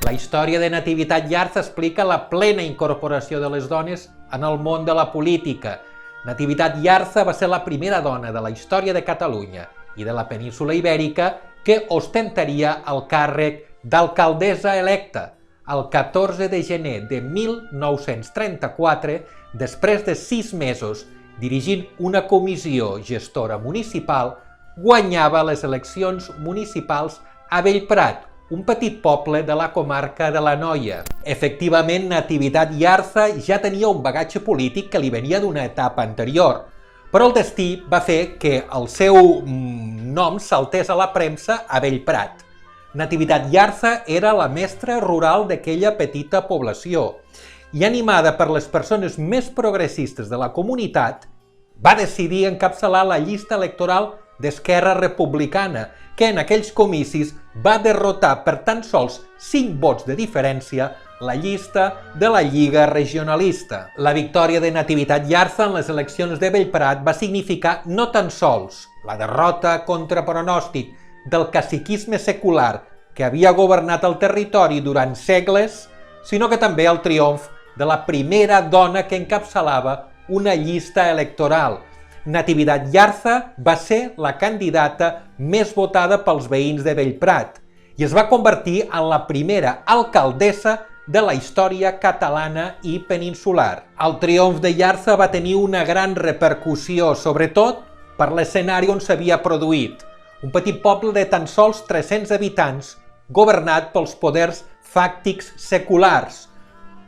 La història de Nativitat Yarza explica la plena incorporació de les dones en el món de la política. Nativitat Yarza va ser la primera dona de la història de Catalunya i de la península Ibèrica que ostentaria el càrrec d'alcaldessa electa el 14 de gener de 1934, després de 6 mesos dirigint una comissió gestora municipal, guanyava les eleccions municipals a Bellprat, un petit poble de la comarca de l'Anoia. Efectivament, Nativitat Yarza ja tenia un bagatge polític que li venia d'una etapa anterior, però el destí va fer que el seu nom saltés a la premsa a Bellprat. Nativitat Yarza era la mestra rural d'aquella petita població i, animada per les persones més progressistes de la comunitat, va decidir encapçalar la llista electoral d'Esquerra Republicana, que en aquells comicis va derrotar per tan sols 5 vots de diferència la llista de la Lliga Regionalista. La victòria de Nativitat Yarza en les eleccions de Bellprat va significar no tan sols la derrota contra pronòstic del caciquisme secular que havia governat el territori durant segles, sinó que també el triomf de la primera dona que encapçalava una llista electoral. Nativitat Yarza va ser la candidata més votada pels veïns de Bellprat i es va convertir en la primera alcaldessa de la història catalana i peninsular. El triomf de Yarza va tenir una gran repercussió, sobretot per l'escenari on s'havia produït, un petit poble de tan sols 300 habitants, governat pels poders fàctics seculars.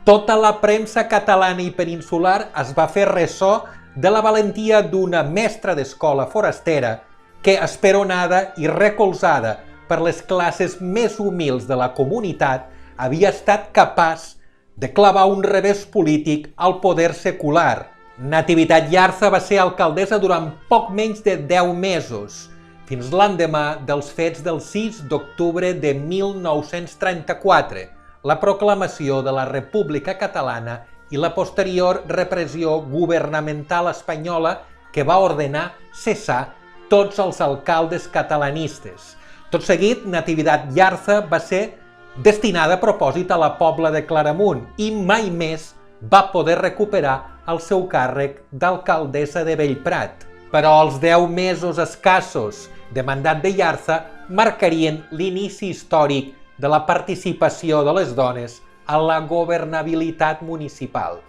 Tota la premsa catalana i peninsular es va fer ressò de la valentia d'una mestra d'escola forastera que, esperonada i recolzada per les classes més humils de la comunitat, havia estat capaç de clavar un revés polític al poder secular. Nativitat Yarza va ser alcaldessa durant poc menys de 10 mesos, fins l'endemà dels fets del 6 d'octubre de 1934, la proclamació de la República Catalana i la posterior repressió governamental espanyola que va ordenar cessar tots els alcaldes catalanistes. Tot seguit, Nativitat Yarza va ser destinada a propòsit a la Pobla de Claramunt i mai més va poder recuperar el seu càrrec d'alcaldessa de Bellprat. Però els 10 mesos escassos de mandat de Yarza marcarien l'inici històric de la participació de les dones a la governabilitat municipal.